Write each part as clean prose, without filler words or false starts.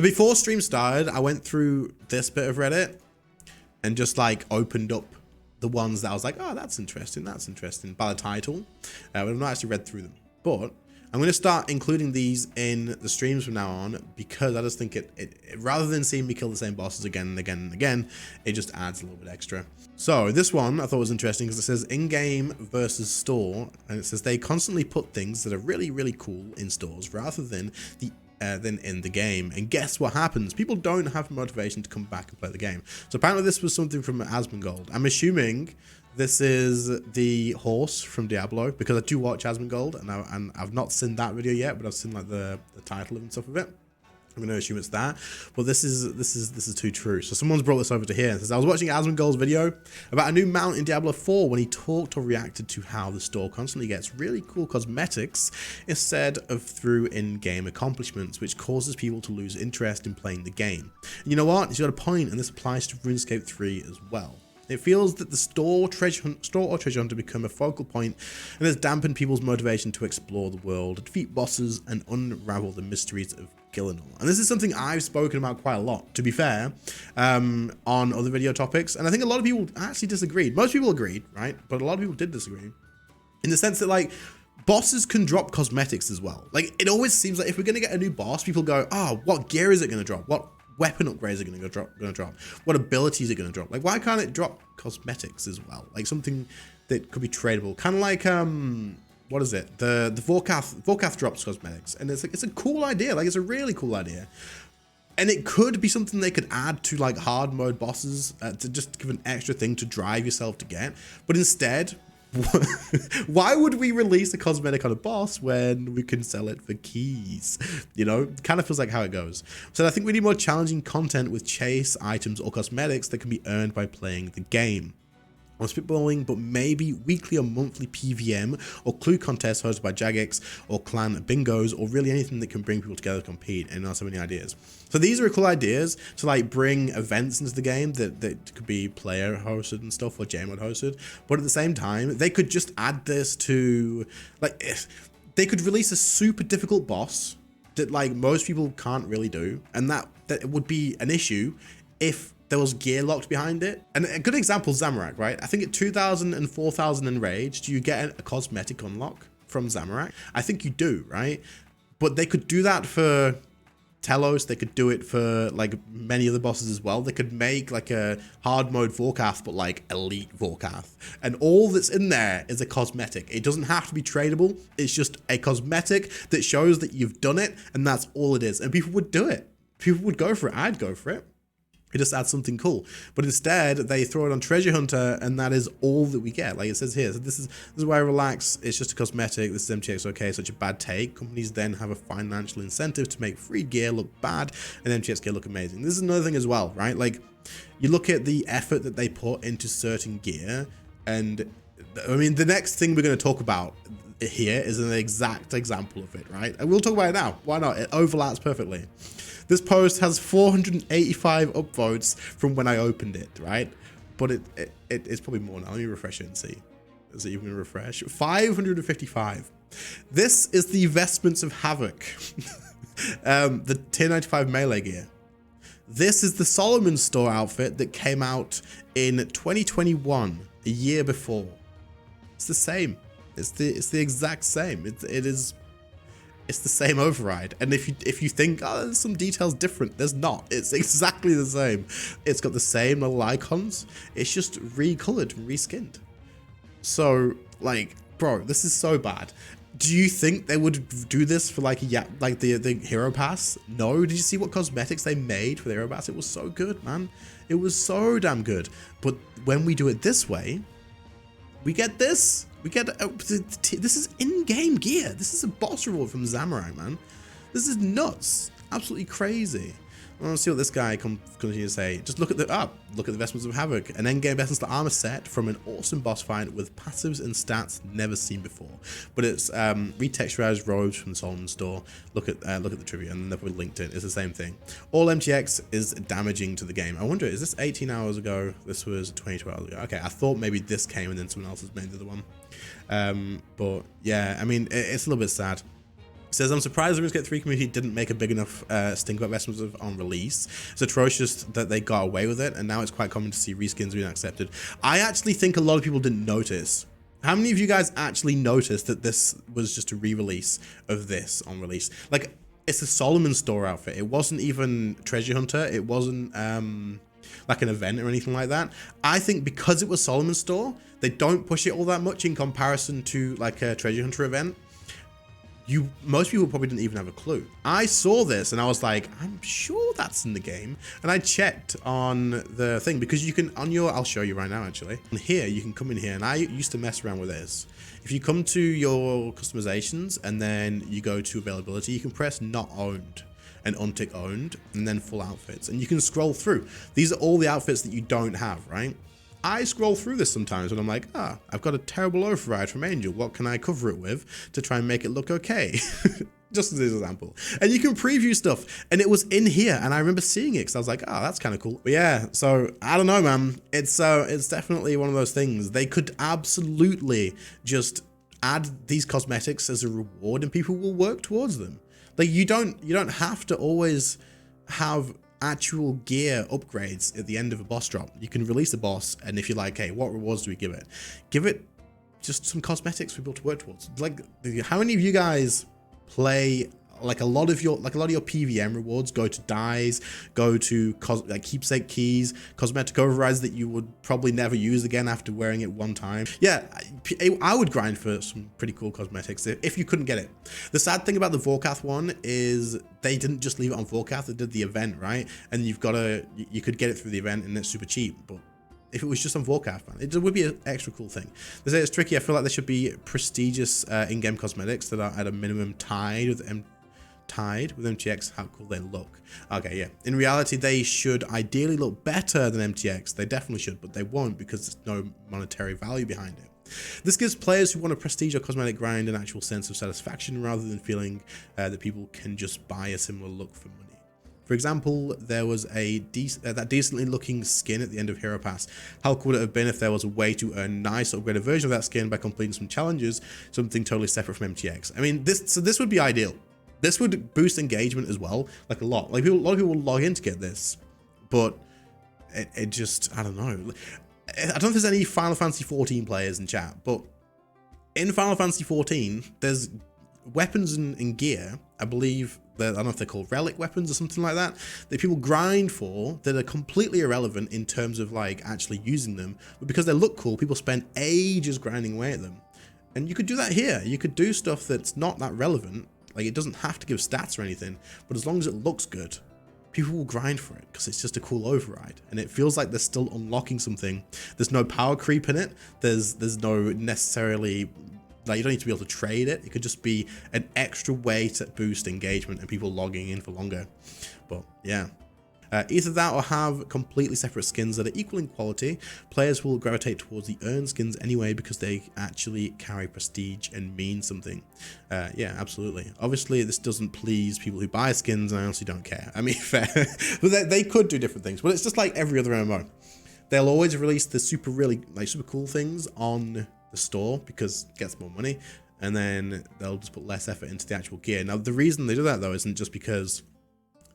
Before stream started, I went through this bit of Reddit and just like opened up the ones that I was like, oh, that's interesting by the title. But I've not actually read through them. But I'm going to start including these in the streams from now on because I just think it rather than seeing me kill the same bosses again and again and again, it just adds a little bit extra. So this one I thought was interesting because it says in-game versus store, and it says they constantly put things that are really, really cool in stores rather than in the game. And guess what happens? People don't have motivation to come back and play the game. So apparently this was something from Asmongold. I'm assuming this is the horse from Diablo because I do watch Asmongold and I've not seen that video yet, but I've seen like the title and stuff of it. I'm going to assume it's that, but this is too true. So someone's brought this over to here and says, I was watching Asmongold's video about a new mount in Diablo 4 when he talked or reacted to how the store constantly gets really cool cosmetics instead of through in-game accomplishments, which causes people to lose interest in playing the game. And you know what? He's got a point, and this applies to RuneScape 3 as well. It feels that the store or treasure hunter become a focal point and has dampened people's motivation to explore the world, defeat bosses, and unravel the mysteries of Gillinor. And this is something I've spoken about quite a lot, to be fair, on other video topics. And I think a lot of people actually disagreed. Most people agreed, right? But a lot of people did disagree. In the sense that, like, bosses can drop cosmetics as well. Like, it always seems like if we're going to get a new boss, people go, oh, what gear is it going to drop? What weapon upgrades are going to drop? What abilities are going to drop? Like, why can't it drop cosmetics as well? Like something that could be tradable, kind of like what is it? The Vorkath drops cosmetics, and it's a cool idea. Like, it's a really cool idea, and it could be something they could add to like hard mode bosses to just give an extra thing to drive yourself to get. But instead, why would we release a cosmetic on a boss when we can sell it for keys? You know, kind of feels like how it goes. So I think we need more challenging content with chase items or cosmetics that can be earned by playing the game. I'm spitballing, but maybe weekly or monthly PVM or clue contests hosted by Jagex or clan bingos, or really anything that can bring people together to compete. And not so many ideas. So these are cool ideas to like bring events into the game that could be player hosted and stuff, or JMod hosted. But at the same time, they could just add this to, like, they could release a super difficult boss that like most people can't really do, and that would be an issue if there was gear locked behind it. And a good example is Zamorak, right? I think at 2,000 and 4,000 Enraged, do you get a cosmetic unlock from Zamorak? I think you do, right? But they could do that for Telos. They could do it for like many other bosses as well. They could make like a hard mode Vorkath, but like elite Vorkath. And all that's in there is a cosmetic. It doesn't have to be tradable. It's just a cosmetic that shows that you've done it, and that's all it is. And people would do it. People would go for it. I'd go for it. It just adds something cool. But instead, they throw it on Treasure Hunter, and that is all that we get. Like it says here, so this is why I relax. It's just a cosmetic. This is MTX okay, such a bad take. Companies then have a financial incentive to make free gear look bad and MTX gear look amazing. This is another thing as well, right? Like, you look at the effort that they put into certain gear, and I mean, the next thing we're going to talk about here is an exact example of it, right? And we'll talk about it now. Why not? It overlaps perfectly. This post has 485 upvotes from when I opened it, right? But it's probably more now. Let me refresh it and see. Is it even a refresh? 555. This is the Vestments of Havoc. The tier 95 melee gear. This is the Solomon Store outfit that came out in 2021, a year before. It's the same. It's the exact same. It's the same override. And if you think, oh, there's some details different, there's not. It's exactly the same. It's got the same little icons. It's just recolored and reskinned. So, like, bro, this is so bad. Do you think they would do this for like the hero pass? No. Did you see what cosmetics they made for the hero pass? It was so good, man. It was so damn good. But when we do it this way, we get this. We get this is in-game gear. This is a boss reward from Zamorak, man. This is nuts. Absolutely crazy. I want to see what this guy continue to say. Just look at the Vestments of Havoc, an end-game Vestments armor set from an awesome boss fight with passives and stats never seen before. But it's retexturized robes from the Solomon Store. Look at the trivia, and they've probably linked it. It's the same thing. All MTX is damaging to the game. I wonder, is this 18 hours ago? This was 22 hours ago. Okay, I thought maybe this came and then someone else has made the other one. But yeah, I mean, it's a little bit sad. Says, I'm surprised the RuneScape 3 community didn't make a big enough stink about Vestments on release. It's atrocious that they got away with it, and now it's quite common to see reskins being accepted. I actually think a lot of people didn't notice. How many of you guys actually noticed that this was just a re-release of this on release? Like, it's a Solomon Store outfit. It wasn't even Treasure Hunter. It wasn't like an event or anything like that. I think because it was Solomon Store, they don't push it all that much in comparison to like a Treasure Hunter event. Most people probably didn't even have a clue. I saw this and I was like, I'm sure that's in the game. And I checked on the thing because you can, I'll show you right now actually. And here, you can come in here and I used to mess around with this. If you come to your customizations and then you go to availability, you can press not owned and untick owned and then full outfits. And you can scroll through. These are all the outfits that you don't have, right? I scroll through this sometimes and I'm like, I've got a terrible override from Angel. What can I cover it with to try and make it look okay? Just as an example. And you can preview stuff. And it was in here. And I remember seeing it because I was like, that's kind of cool. But yeah, so I don't know, man. It's definitely one of those things. They could absolutely just add these cosmetics as a reward and people will work towards them. Like you don't have to always have actual gear upgrades at the end of a boss drop. You can release a boss, and if you're like, hey, what rewards do we give it? Give it just some cosmetics for people to work towards. Like, how many of you guys play like a lot of your PVM rewards go to dyes, go to like keepsake keys, cosmetic overrides that you would probably never use again after wearing it one time. Yeah, I would grind for some pretty cool cosmetics if you couldn't get it. The sad thing about the Vorkath one is they didn't just leave it on Vorkath, they did the event, right? And you could get it through the event and it's super cheap, but if it was just on Vorkath, man, it would be an extra cool thing. They say it's tricky. I feel like there should be prestigious in-game cosmetics that are at a minimum tied with MTX, how cool they look. Okay, yeah. In reality, they should ideally look better than MTX. They definitely should, but they won't because there's no monetary value behind it. This gives players who want a prestige or cosmetic grind an actual sense of satisfaction rather than feeling that people can just buy a similar look for money. For example, there was that decently looking skin at the end of Hero Pass. How cool would it have been if there was a way to earn a nice upgraded version of that skin by completing some challenges, something totally separate from MTX? I mean, this would be ideal. This would boost engagement as well, like a lot. Like a lot of people will log in to get this, but it just, I don't know. I don't know if there's any Final Fantasy 14 players in chat, but in Final Fantasy 14, there's weapons and gear, I believe, I don't know if they're called relic weapons or something like that people grind for that are completely irrelevant in terms of like actually using them, but because they look cool, people spend ages grinding away at them. And you could do that here. You could do stuff that's not that relevant. Like, it doesn't have to give stats or anything, but as long as it looks good, people will grind for it because it's just a cool override. And it feels like they're still unlocking something. There's no power creep in it. There's no necessarily, like, you don't need to be able to trade it. It could just be an extra way to boost engagement and people logging in for longer. But yeah. Either that or have completely separate skins that are equal in quality. Players will gravitate towards the earned skins anyway because they actually carry prestige and mean something. Yeah, absolutely. Obviously, this doesn't please people who buy skins, and I honestly don't care. I mean, fair. But they could do different things. But it's just like every other MMO. They'll always release the super cool things on the store because it gets more money, and then they'll just put less effort into the actual gear. Now, the reason they do that, though, isn't just because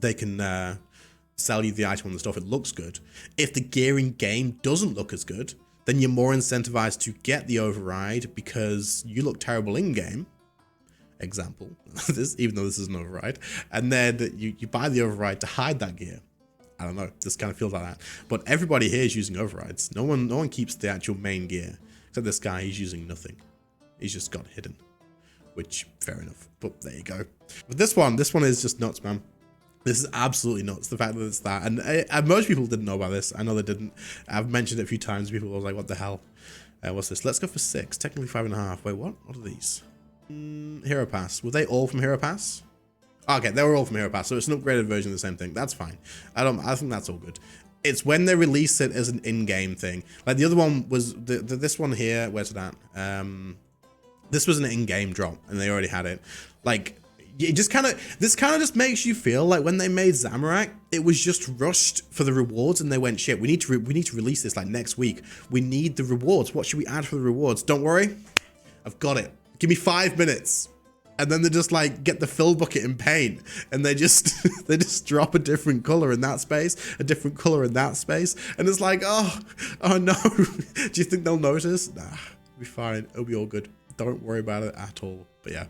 they can sell you the item on the store if it looks good. If the gear in game doesn't look as good, then you're more incentivized to get the override because you look terrible in game. Example, even though this is an override, and then you buy the override to hide that gear. I don't know, this kind of feels like that. But everybody here is using overrides. No one keeps the actual main gear. Except this guy, he's using nothing. He's just got hidden. Which, fair enough. But there you go. But this one is just nuts, man. This is absolutely nuts, the fact that it's that. And most people didn't know about this. I know they didn't. I've mentioned it a few times. People were like, what the hell? What's this? Let's go for 6. Technically 5.5. Wait, what? What are these? Hero Pass. Were they all from Hero Pass? Okay, they were all from Hero Pass. So it's an upgraded version of the same thing. That's fine. I think that's all good. It's when they release it as an in-game thing. Like the other one was, this one here, where's it at? This was an in-game drop and they already had it. Like, it just this kind of just makes you feel like when they made Zamorak, it was just rushed for the rewards and they went, shit, we need to release this like next week. We need the rewards. What should we add for the rewards? Don't worry, I've got it. Give me 5 minutes. and then they just like get the fill bucket in paint and they just they just drop a different color in that space, a different color in that space, and it's like, oh no. Do you think they'll notice? Nah, it'll be fine, it'll be all good, don't worry about it at all. But yeah.